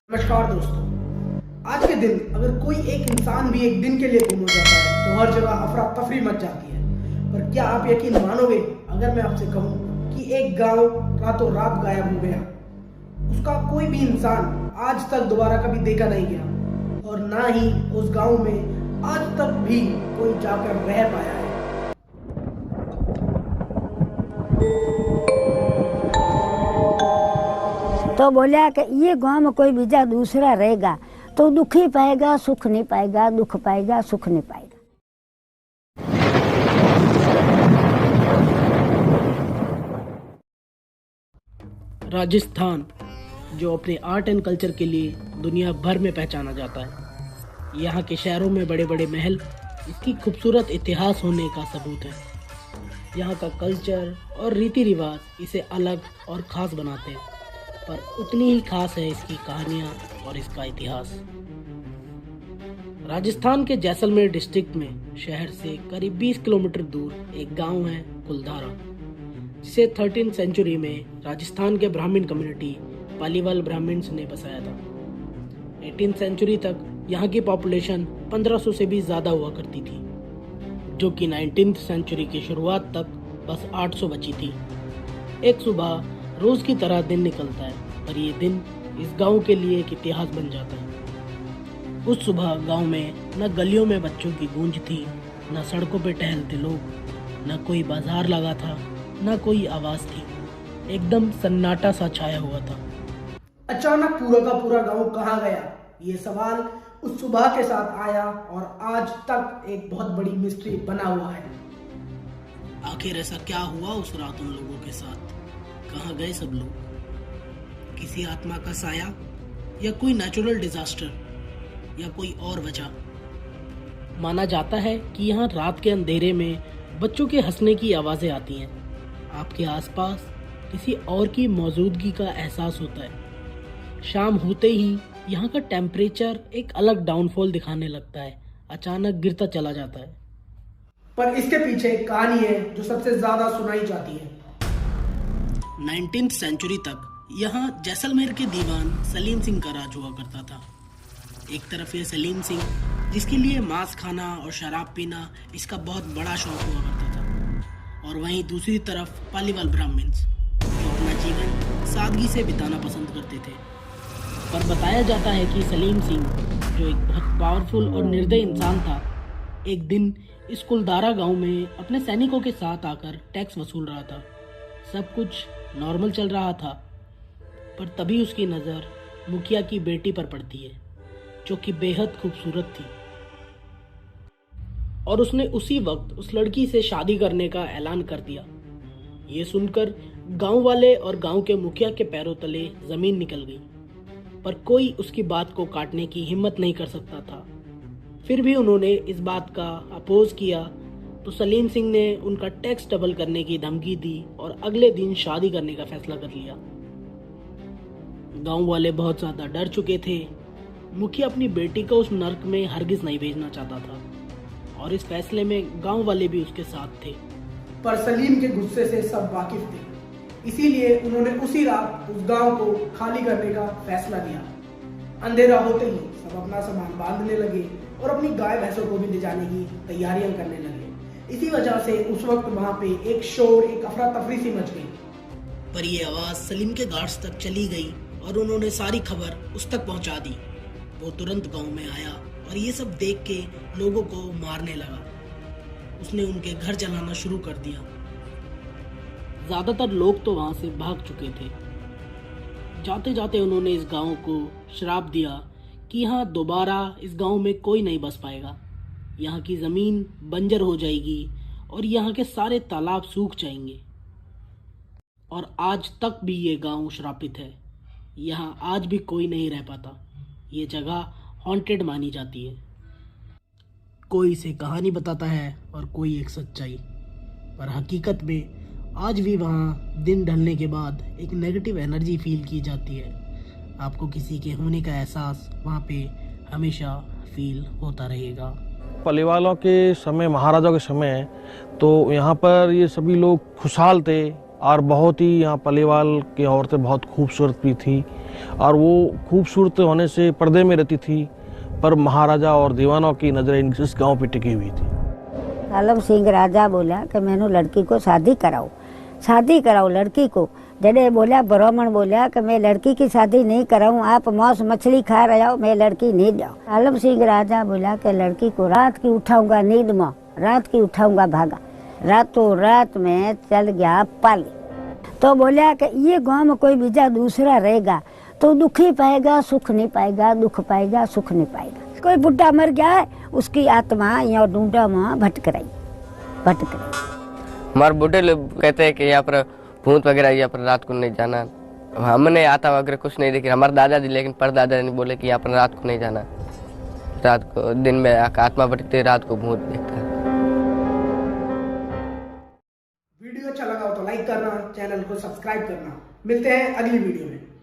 नमस्कार दोस्तों। आज के दिन अगर कोई एक इंसान भी एक दिन के लिए गुम हो जाता है तो हर जगह अफरा तफरी मच जाती है। पर क्या आप यकीन मानोगे अगर मैं आपसे कहूँ कि एक गांव रातों रात गायब हो गया, उसका कोई भी इंसान आज तक दोबारा कभी देखा नहीं गया और ना ही उस गांव में आज तक भी कोई जाकर रह पाया है। तो बोला कि ये गांव में कोई बीजा दूसरा रहेगा तो दुख ही पाएगा, सुख नहीं पाएगा, दुख पाएगा, सुख नहीं पाएगा। राजस्थान जो अपने आर्ट एंड कल्चर के लिए दुनिया भर में पहचाना जाता है। यहाँ के शहरों में बड़े बड़े महल इसकी खूबसूरत इतिहास होने का सबूत है। यहाँ का कल्चर और रीति रिवाज इसे अलग और ख़ास बनाते हैं, पर उतनी ही खास है इसकी कहानियाँ और इसका इतिहास। राजस्थान के जैसलमेर डिस्ट्रिक्ट में शहर से करीब 20 किलोमीटर दूर एक गांव है कुलधारा, जिसे 13वीं सेंचुरी में राजस्थान के ब्राह्मण कम्युनिटी पालीवाल ब्राह्मण्स ने बसाया था। 18वीं सेंचुरी तक यहाँ की पॉपुलेशन 1500 से भी ज़्यादा हुआ करती थी, जो कि 19वीं सेंचुरी की शुरुआत तक बस 800 बची थी। एक सुबह रोज की तरह दिन निकलता है, पर ये दिन इस गांव के लिए एक इतिहास बन जाता है। उस सुबह गांव में न गलियों में बच्चों की गूंज थी, न सड़कों पे टहलते लोग, न कोई बाजार लगा था, न कोई आवाज थी। एकदम सन्नाटा सा छाया हुआ था। अचानक पूरा का पूरा गांव कहाँ गया, ये सवाल उस सुबह के साथ आया और आज तक एक बहुत बड़ी मिस्ट्री बना हुआ है। आखिर ऐसा क्या हुआ उस रात उन लोगों के साथ? कहाँ गए सब लोग? किसी आत्मा का साया, या कोई नेचुरल डिजास्टर, या कोई और वजह? माना जाता है कि यहाँ रात के अंधेरे में बच्चों के हंसने की आवाजें आती हैं। आपके आसपास किसी और की मौजूदगी का एहसास होता है। शाम होते ही यहाँ का टेम्परेचर एक अलग डाउनफॉल दिखाने लगता है, अचानक गिरता चला जाता है। पर इसके पीछे एक कहानी है जो सबसे ज्यादा सुनाई जाती है। 19वीं सेंचुरी तक यहाँ जैसलमेर के दीवान सलीम सिंह का राज हुआ करता था। एक तरफ ये सलीम सिंह, जिसके लिए मांस खाना और शराब पीना इसका बहुत बड़ा शौक हुआ करता था, और वहीं दूसरी तरफ पालीवाल ब्राह्मण्स, जो अपना जीवन सादगी से बिताना पसंद करते थे। पर बताया जाता है कि सलीम सिंह, जो एक बहुत पावरफुल और निर्दयी इंसान था, एक दिन इस कुलधारा गांव में अपने सैनिकों के साथ आकर टैक्स वसूल रहा था। सब कुछ नॉर्मल चल रहा था, पर तभी उसकी नज़र मुखिया की बेटी पर पड़ती है, जो कि बेहद खूबसूरत थी, और उसने उसी वक्त उस लड़की से शादी करने का ऐलान कर दिया। ये सुनकर गांव वाले और गांव के मुखिया के पैरों तले जमीन निकल गई, पर कोई उसकी बात को काटने की हिम्मत नहीं कर सकता था। फिर भी उन्होंने इस बात का अपोज किया तो सलीम सिंह ने उनका टैक्स डबल करने की धमकी दी और अगले दिन शादी करने का फैसला कर लिया। गांव वाले बहुत ज्यादा डर चुके थे। मुखिया अपनी बेटी को उस नर्क में हरगिज नहीं भेजना चाहता था, और इस फैसले में गांव वाले भी उसके साथ थे। पर सलीम के गुस्से से सब वाकिफ थे, इसीलिए उन्होंने उसी रात उस गांव को खाली करने का फैसला लिया। अंधेरा होते ही सब अपना सामान बांधने लगे और अपनी गाय भैंसों को भी ले जाने की तैयारियां करने लगे। इसी वजह से उस वक्त वहां पे एक शोर, एक अफरा तफरी सी मच गई। पर ये आवाज सलीम के गार्ड्स तक चली गई और उन्होंने सारी खबर उस तक पहुंचा दी। वो तुरंत गांव में आया और ये सब देख के लोगों को मारने लगा। उसने उनके घर जलाना शुरू कर दिया। ज्यादातर लोग तो वहां से भाग चुके थे। जाते जाते उन्होंने इस गांव को श्राप दिया कि यहाँ दोबारा इस गांव में कोई नहीं बस पाएगा। यहाँ की ज़मीन बंजर हो जाएगी और यहाँ के सारे तालाब सूख जाएंगे। और आज तक भी ये गांव श्रापित है। यहाँ आज भी कोई नहीं रह पाता। ये जगह हॉन्टेड मानी जाती है। कोई इसे कहानी बताता है और कोई एक सच्चाई, पर हकीकत में आज भी वहाँ दिन ढलने के बाद एक नेगेटिव एनर्जी फील की जाती है। आपको किसी के होने का एहसास वहाँ पे हमेशा फील होता रहेगा। पालीवालों के समय, महाराजाओं के समय, तो यहाँ पर ये सभी लोग खुशहाल थे, और बहुत ही यहाँ पलीवाल की औरतें बहुत खूबसूरत भी थी और वो खूबसूरत होने से पर्दे में रहती थी, पर महाराजा और दीवानों की नज़रें इस गांव पे टिकी हुई थी। आलम सिंह राजा बोला कि मैंने लड़की को शादी कराओ लड़की को। जडे बोला ब्राह्मण बोला कि मैं लड़की की शादी नहीं कराऊं, आप मांस मछली खा रहे हो, मैं लड़की नहीं जाऊँ। आलम सिंह राजा बोला कि लड़की को रात की उठाऊंगा नींद में, रात की उठाऊंगा भागा। रातों रात में चल गया पाली। तो बोला कि ये गांव में कोई बीजा दूसरा रहेगा तो दुख ही पाएगा, सुख नहीं पाएगा, दुख पाएगा, सुख नहीं पाएगा। कोई बुढ़ा मर गया है, उसकी आत्मा यहाँ ढूंढा में भटक रही। हमारे बूढ़े लोग कहते हैं कि यहाँ पर भूत वगैरह, यहाँ पर रात को नहीं जाना। हमने आता वगैरह कुछ नहीं देखी, हमारे दादाजी लेकिन परदादा ने बोले कि यहाँ पर रात को नहीं जाना, रात को दिन में आत्मा भटकती है, रात को भूत देखता है। वीडियो अच्छा लगा हो तो लाइक करना, चैनल को सब्सक्राइब करना। मिलते हैं अगली वीडियो में।